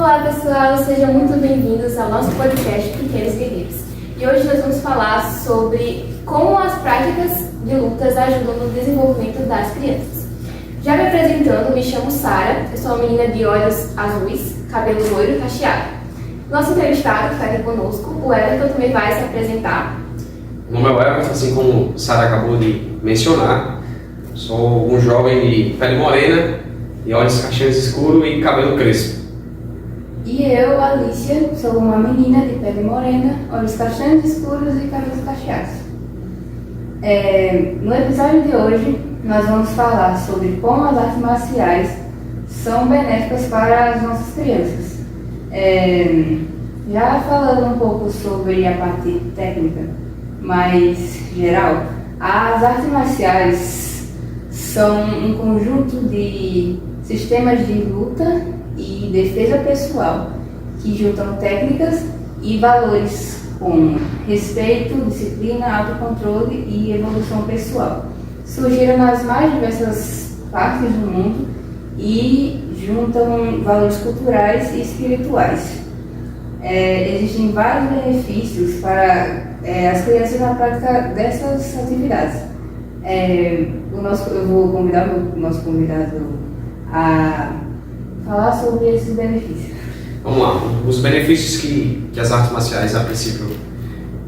Olá pessoal, sejam muito bem-vindos ao nosso podcast Pequenos Guerreiros. E hoje nós vamos falar sobre como as práticas de lutas ajudam no desenvolvimento das crianças. Já me apresentando, me chamo Sara, eu sou uma menina de olhos azuis, cabelo loiro e cacheado. Nosso entrevistado que está aqui conosco, o Everton, também vai se apresentar. Meu nome é Everton, assim como Sara acabou de mencionar. Sou um jovem de pele morena, de olhos castanhos escuros e cabelo crespo. E eu, Alicia, sou uma menina de pele morena, olhos castanhos escuros e cabelos cacheados. No episódio de hoje, nós vamos falar sobre como as artes marciais são benéficas para as nossas crianças. Já falando um pouco sobre a parte técnica mais geral, as artes marciais são um conjunto de sistemas de luta e defesa pessoal que juntam técnicas e valores como respeito, disciplina, autocontrole e evolução pessoal. Surgiram nas mais diversas partes do mundo e juntam valores culturais e espirituais. Existem vários benefícios para as crianças na prática dessas atividades. Eu vou convidar o nosso convidado a falar sobre esses benefícios. Vamos lá, os benefícios que as artes marciais, a princípio,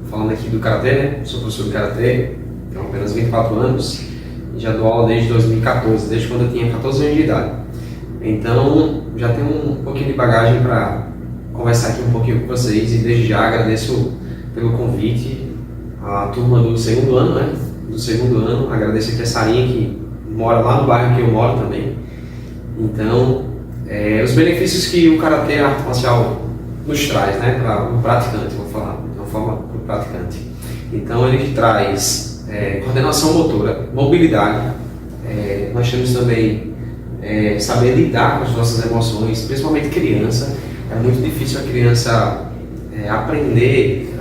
falando aqui do Karatê, né? Sou professor de Karatê, tenho apenas 24 anos e já dou aula desde 2014, desde quando eu tinha 14 anos de idade. Então, já tenho um pouquinho de bagagem para conversar aqui um pouquinho com vocês e desde já agradeço pelo convite à turma do segundo ano, né? Do segundo ano, agradeço aqui a Sarinha que mora lá no bairro que eu moro também. Então, os benefícios que o Karatê, a arte marcial, nos traz, né, para o praticante, vou falar de uma forma para o praticante. Então, ele traz coordenação motora, mobilidade, nós temos também saber lidar com as nossas emoções, principalmente criança. É muito difícil a criança aprender,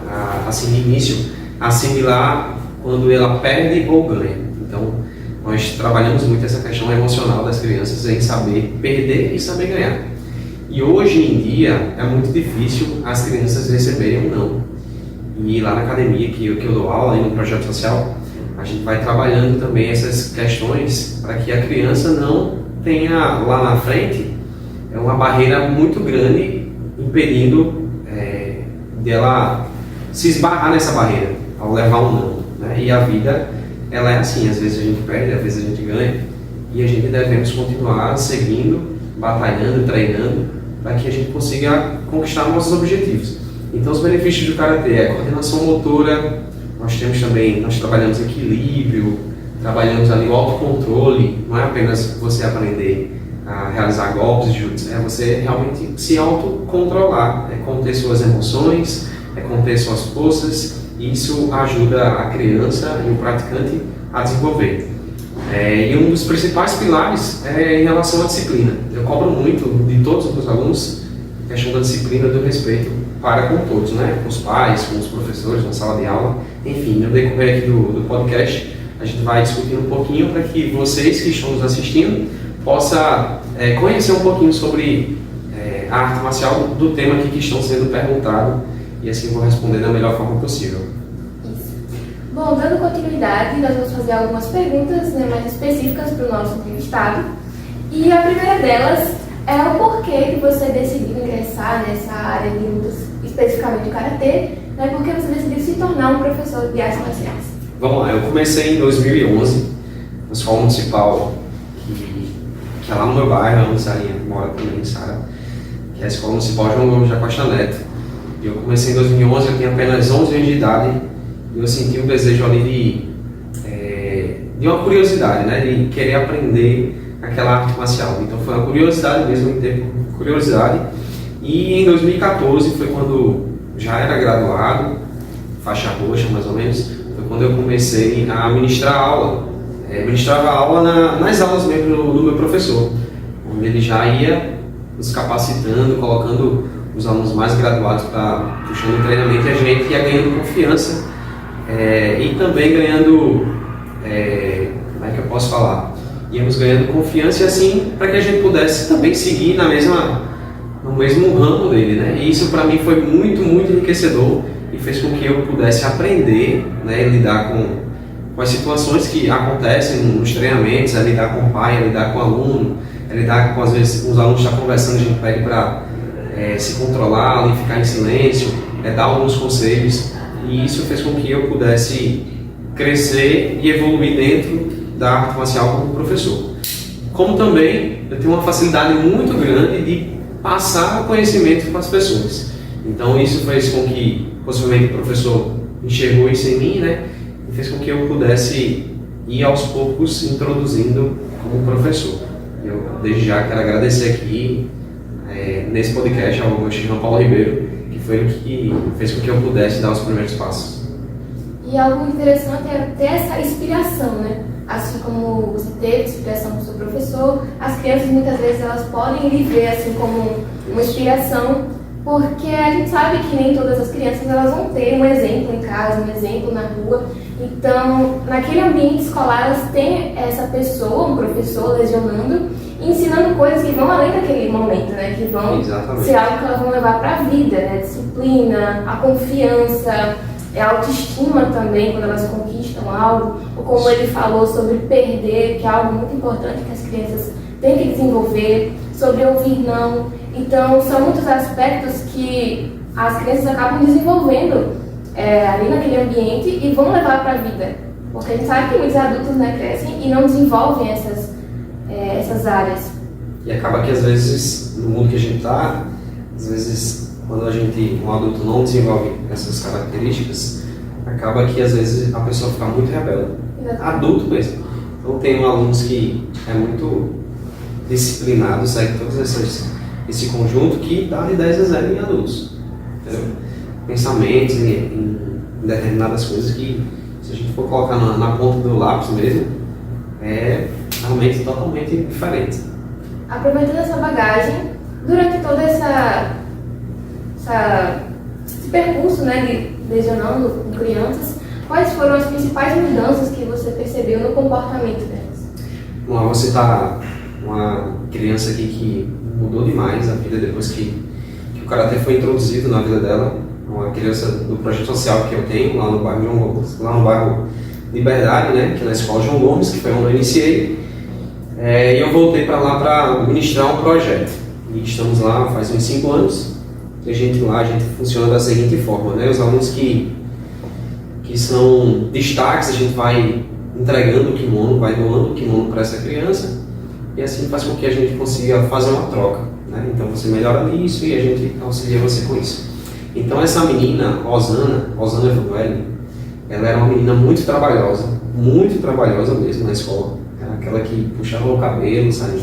assim, de início, assimilar quando ela perde ou ganha. Então, nós trabalhamos muito essa questão emocional das crianças em saber perder e saber ganhar. E hoje em dia é muito difícil as crianças receberem um não. E lá na academia que eu dou aula, no projeto social, a gente vai trabalhando também essas questões para que a criança não tenha lá na frente uma barreira muito grande impedindo dela se esbarrar nessa barreira ao levar um não, né? E a vida, ela é assim, às vezes a gente perde, às vezes a gente ganha, e a gente devemos continuar seguindo, batalhando, treinando, para que a gente consiga conquistar nossos objetivos. Então, os benefícios do Karatê é coordenação motora, nós trabalhamos equilíbrio, trabalhamos ali o autocontrole, não é apenas você aprender a realizar golpes de jutsu, é você realmente se autocontrolar, conter suas emoções, conter suas forças. Isso ajuda a criança e o praticante a desenvolver. E um dos principais pilares é em relação à disciplina. Eu cobro muito de todos os meus alunos a questão da disciplina, do respeito para com todos, né? Com os pais, com os professores na sala de aula. Enfim, no decorrer aqui do podcast, a gente vai discutir um pouquinho para que vocês que estão nos assistindo possam conhecer um pouquinho sobre a arte marcial do tema aqui que estão sendo perguntado. E assim vou responder da melhor forma possível. Isso. Bom, dando continuidade, nós vamos fazer algumas perguntas mais específicas para o nosso entrevistado. E a primeira delas é o porquê que você decidiu ingressar nessa área de lutas, especificamente o Karatê, né? Por que você decidiu se tornar um professor de artes marciais? Vamos lá, eu comecei em 2011, na escola municipal, que é lá no meu bairro, onde Sarinha mora também, Sara, que é a escola municipal João Gomes da Costa Neto. Eu comecei em 2011, eu tinha apenas 11 anos de idade e eu senti um desejo ali de uma curiosidade, né, de querer aprender aquela arte marcial. Então foi uma curiosidade mesmo, em ter curiosidade. E em 2014 foi quando já era graduado, faixa roxa mais ou menos, foi quando eu comecei a ministrar aula. Ministrava aula nas aulas mesmo do meu professor, onde ele já ia nos capacitando, colocando os alunos mais graduados para puxando o treinamento, e a gente ia ganhando confiança e também ganhando, como é que eu posso falar? Íamos ganhando confiança e assim, para que a gente pudesse também seguir na mesma no mesmo ramo dele, né? E isso para mim foi muito, muito enriquecedor e fez com que eu pudesse aprender, né, lidar com as situações que acontecem nos treinamentos, lidar com o pai, lidar com o aluno, lidar com, às vezes, os alunos estão conversando, a gente pede para se controlar, ficar em silêncio, dar alguns conselhos, e isso fez com que eu pudesse crescer e evoluir dentro da arte marcial como professor. Como também eu tenho uma facilidade muito grande de passar conhecimento para as pessoas. Então isso fez com que, possivelmente, o professor enxergou isso em mim, né? E fez com que eu pudesse ir aos poucos introduzindo como professor. Eu, desde já, quero agradecer aqui, nesse podcast, ao meu João Paulo Ribeiro, que foi o que fez com que eu pudesse dar os primeiros passos. E algo interessante é ter essa inspiração, né? Assim como você teve inspiração com o seu professor, as crianças muitas vezes elas podem lhe ver assim como uma inspiração, porque a gente sabe que nem todas as crianças elas vão ter um exemplo em casa, um exemplo na rua. Então, naquele ambiente escolar, elas têm essa pessoa, um professor lecionando, ensinando coisas que vão além daquele momento, né? Que vão ser algo que elas vão levar para a vida, né? Disciplina, a confiança, a autoestima também, quando elas conquistam algo, ou como ele falou sobre perder, que é algo muito importante que as crianças têm que desenvolver, sobre ouvir não. Então, são muitos aspectos que as crianças acabam desenvolvendo ali naquele ambiente e vão levar para a vida. Porque a gente sabe que muitos adultos, né, crescem e não desenvolvem essas áreas. E acaba que às vezes, no mundo que a gente está, às vezes quando um adulto não desenvolve essas características, acaba que às vezes a pessoa fica muito rebelde. Exatamente. Adulto mesmo. Então tem alunos que é muito disciplinado, segue todos esse conjunto que dá de 10 a 0 em adultos. Entendeu? Pensamentos em determinadas coisas que, se a gente for colocar na ponta do lápis mesmo, é realmente totalmente diferente. Aproveitando essa bagagem, durante todo esse percurso, né, de lecionando com crianças, quais foram as principais mudanças que você percebeu no comportamento delas? Vou citar uma criança aqui que mudou demais a vida depois que o Karatê foi introduzido na vida dela. Uma criança do projeto social que eu tenho lá no bairro João Gomes, lá no bairro Liberdade, né, que é na escola João Gomes, que foi onde eu iniciei. E eu voltei para lá para ministrar um projeto. E estamos lá faz uns 5 anos. E a gente funciona da seguinte forma, né? Os alunos que são destaques, a gente vai entregando o kimono, vai doando o kimono para essa criança. E assim faz com que a gente consiga fazer uma troca, né? Então você melhora nisso e a gente auxilia você com isso. Então essa menina, Osana Emanuele, ela era uma menina muito trabalhosa mesmo na escola. Era aquela que puxava o cabelo, sabe?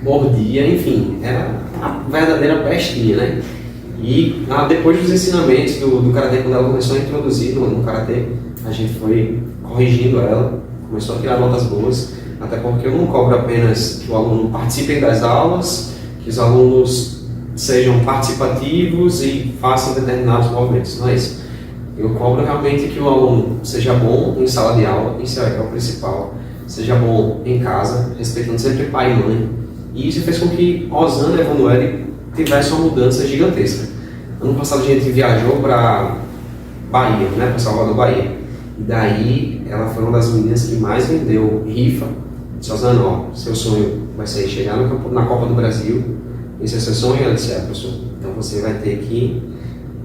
Mordia, enfim, era uma verdadeira pestinha, né? E depois dos ensinamentos do Karatê, quando ela começou a introduzir no Karatê, a gente foi corrigindo ela, começou a tirar notas boas, até porque eu não cobro apenas que o aluno participe das aulas, que os alunos sejam participativos e façam determinados movimentos, não é isso. Eu cobro realmente que o aluno seja bom em sala de aula, isso é o principal, seja bom em casa, respeitando sempre pai e mãe. E isso fez com que Osana Emanuele tivesse uma mudança gigantesca. Ano passado a gente viajou para Bahia, né, para Salvador, Bahia. E daí ela foi uma das meninas que mais vendeu rifa. Disse: Osana, ó, seu sonho vai ser chegar na Copa do Brasil. Esse é seu sonho? Ela disse: professor, então você vai ter que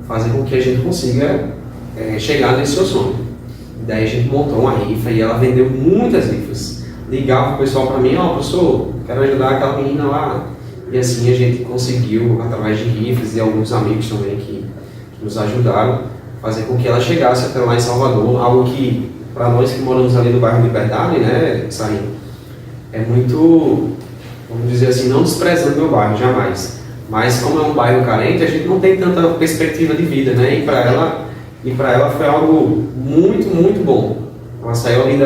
fazer com que a gente consiga chegar nesse seu sonho. E daí a gente montou uma rifa e ela vendeu muitas rifas. Ligava o pessoal para mim: professor, quero ajudar aquela menina lá. E assim a gente conseguiu, através de rifas e alguns amigos também que nos ajudaram, fazer com que ela chegasse até lá em Salvador, algo que, para nós que moramos ali no bairro Liberdade, né, Sarim, é muito, vamos dizer assim, não desprezando meu bairro, jamais. Mas como é um bairro carente, a gente não tem tanta perspectiva de vida, né, e para ela foi algo muito, muito bom. Ela saiu ali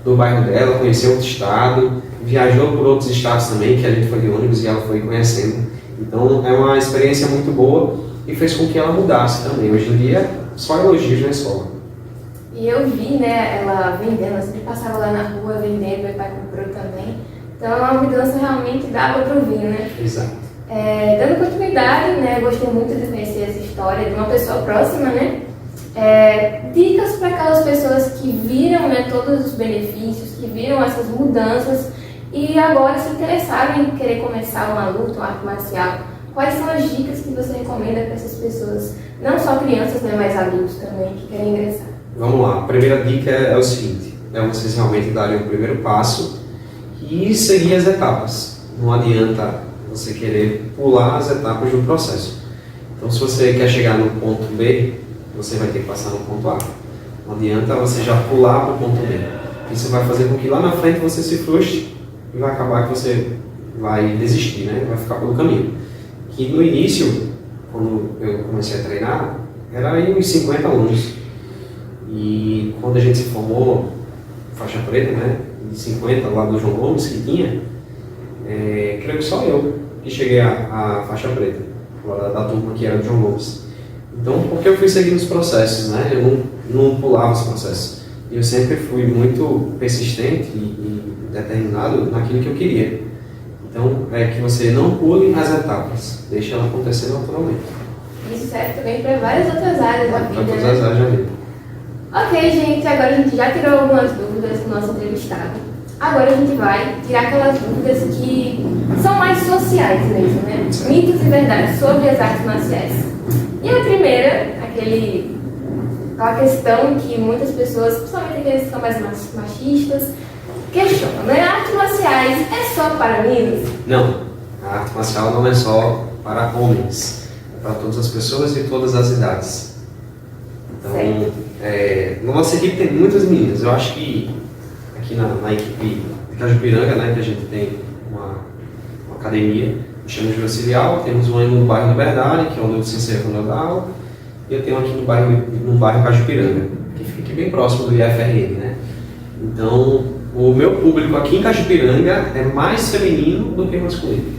do bairro dela, conheceu outro estado, viajou por outros estados também, que a gente foi de ônibus e ela foi conhecendo. Então é uma experiência muito boa e fez com que ela mudasse também. Hoje em dia, só elogios na escola. E eu vi, né, ela vendendo, ela sempre passava lá na rua vendendo, meu pai comprou também. Então a mudança realmente dava para ouvir, né? Exato. Dando continuidade, né, gostei muito de conhecer essa história de uma pessoa próxima, né? Dicas para aquelas pessoas que viram, né, todos os benefícios, que viram essas mudanças e agora se interessaram em querer começar uma luta, uma arte marcial. Quais são as dicas que você recomenda para essas pessoas, não só crianças, né, mas adultos também, que querem ingressar? Vamos lá, a primeira dica é o seguinte, vocês realmente darem o primeiro passo e seguir as etapas. Não adianta você querer pular as etapas do processo. Então, se você quer chegar no ponto B, você vai ter que passar no ponto A. Não adianta você já pular para o ponto B. Isso vai fazer com que lá na frente você se frustre e vai acabar que você vai desistir, né? Vai ficar pelo caminho. Que no início, quando eu comecei a treinar, era aí uns 50 alunos. E quando a gente se formou, faixa preta, né? De 50 lá do João Gomes que tinha, creio que só eu que cheguei à faixa preta, da turma que era do João Gomes. Então, porque eu fui seguindo os processos, né? Eu não pulava os processos. Eu sempre fui muito persistente e determinado naquilo que eu queria. Então, é que você não pule as etapas, deixa ela acontecer naturalmente. Isso serve também para várias outras áreas da vida, para todas as áreas da vida. Ok, gente, agora a gente já tirou algumas dúvidas do nosso entrevistado. Agora a gente vai tirar aquelas dúvidas que são mais sociais mesmo, né? Mitos e verdades sobre as artes marciais. E a primeira, aquela questão que muitas pessoas, principalmente aqueles que são mais machistas, questionam, né? Artes marciais é só para meninos? Não, a arte marcial não é só para homens, é para todas as pessoas e todas as idades. Então, na nossa equipe tem muitas meninas. Eu acho que aqui na equipe de Cajupiranga, né, que a gente tem uma academia, chama de Auxiliar, temos uma no bairro Liberdade, que é onde eu se inscrevo quando eu dou aula, e eu tenho aqui no bairro Cajupiranga, que fica aqui bem próximo do IFRN, né? Então, o meu público aqui em Cajupiranga é mais feminino do que masculino.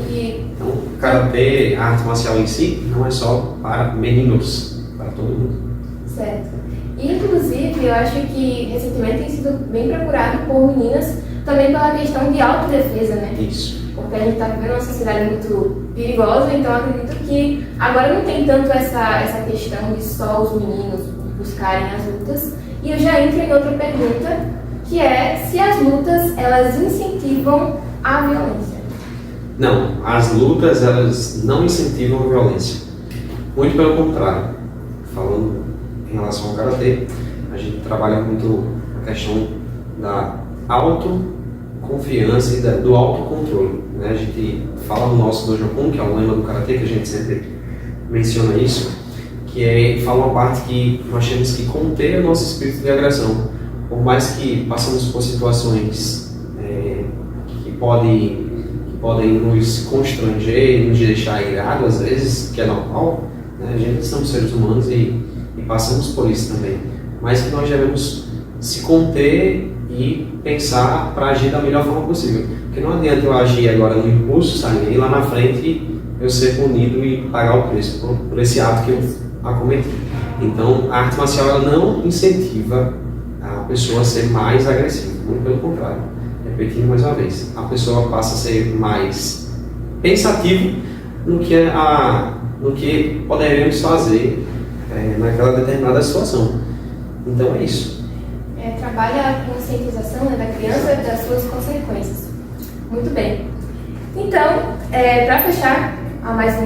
Então, o karatê, a arte marcial em si, não é só para meninos, para todo mundo. Certo. E, inclusive, eu acho que recentemente tem sido bem procurado por meninas também pela questão de autodefesa, né? Isso. Porque a gente está vivendo uma sociedade muito perigosa, então eu acredito que agora não tem tanto essa questão de só os meninos buscarem as lutas. E eu já entro em outra pergunta, que é se as lutas, elas incentivam a violência. Não, as lutas, elas não incentivam a violência. Muito pelo contrário. Falando em relação ao karatê, a gente trabalha muito a questão da autoconfiança e do autocontrole, né? A gente fala no nosso Dojokun, que é o lema do karatê, que a gente sempre menciona isso, que fala uma parte que nós temos que conter o nosso espírito de agressão. Por mais que passamos por situações que podem nos constranger e nos deixar irado às vezes, que é normal, né? A gente somos seres humanos e passamos por isso também, mas que nós devemos se conter e pensar para agir da melhor forma possível, porque não adianta eu agir agora no impulso, sair e lá na frente eu ser punido e pagar o preço por esse ato que eu acometi. Então, a arte marcial ela não incentiva a pessoa a ser mais agressiva, muito pelo contrário. Repetindo mais uma vez, a pessoa passa a ser mais pensativa no que poderíamos fazer naquela determinada situação. Então é isso. Trabalha a conscientização, né, da criança e das suas consequências. Muito bem. Então, para fechar mais um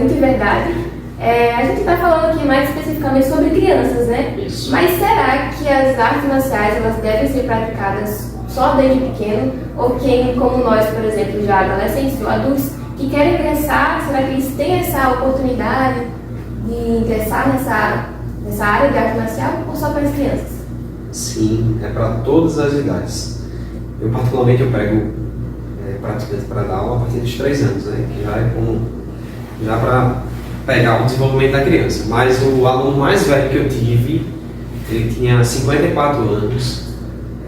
mito e verdade, a gente está falando aqui mais especificamente sobre crianças, né? Isso. Mas será que as artes marciais elas devem ser praticadas só desde pequeno? Ou quem, como nós, por exemplo, já adolescentes ou adultos, que querem ingressar, será que eles têm essa oportunidade de ingressar nessa área de arte marcial ou só para as crianças? Sim, é para todas as idades. Eu particularmente pego praticante para dar aula a partir dos 3 anos, né? Que já para pegar o desenvolvimento da criança. Mas o aluno mais velho que eu tive, ele tinha 54 anos,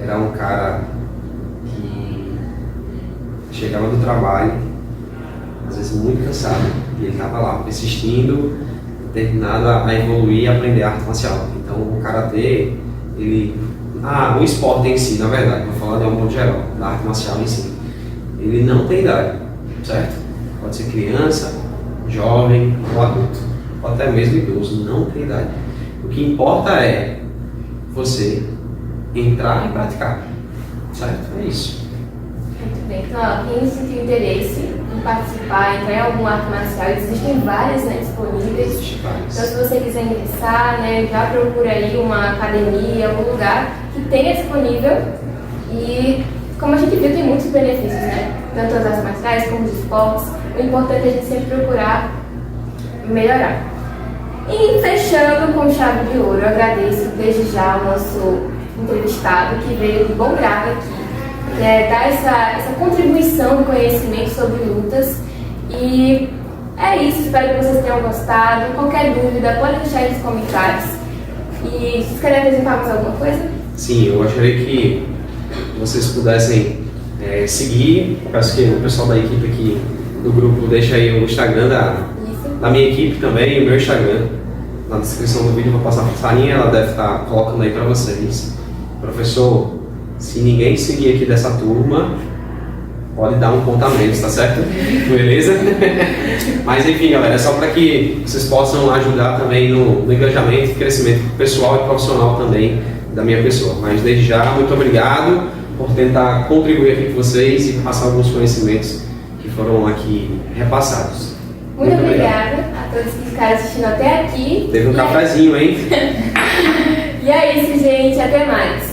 era um cara que chegava do trabalho, às vezes muito cansado, e ele estava lá persistindo, determinado a evoluir e aprender arte marcial. Então o karatê, o esporte em si, na verdade, vou falar de um modo geral, da arte marcial em si, ele não tem idade, certo? Pode ser criança, jovem ou adulto, ou até mesmo idoso, não tem idade. O que importa é você entrar e praticar, certo? É isso. Muito bem, então quem sentir interesse em participar, entrar em algum arte marcial, existem várias, né, disponíveis. Existem várias. Então se você quiser ingressar, né, já procura aí uma academia, algum lugar que tenha disponível. E como a gente viu, tem muitos benefícios, né? Tanto as artes marciais como os esportes. O importante é a gente sempre procurar melhorar. E fechando com chave de ouro, eu agradeço desde já o nosso entrevistado que veio de bom grado aqui, dar essa contribuição de conhecimento sobre lutas. E é isso, espero que vocês tenham gostado. Qualquer dúvida, pode deixar aí nos comentários. E vocês querem apresentar mais alguma coisa? Sim, eu gostaria que vocês pudessem seguir. Peço que o pessoal da equipe aqui do grupo deixe aí o Instagram da minha equipe também, o meu Instagram. Na descrição do vídeo eu vou passar para a Sarinha, ela deve estar colocando aí para vocês. Professor, se ninguém seguir aqui dessa turma, pode dar um ponto a menos, tá certo? Beleza? Mas enfim, galera, é só para que vocês possam ajudar também no engajamento e crescimento pessoal e profissional também da minha pessoa. Mas desde já, muito obrigado por tentar contribuir aqui com vocês e passar alguns conhecimentos que foram aqui repassados. Muito obrigada a todos que ficaram assistindo até aqui. Teve um cafezinho, hein? E é isso, gente. Até mais.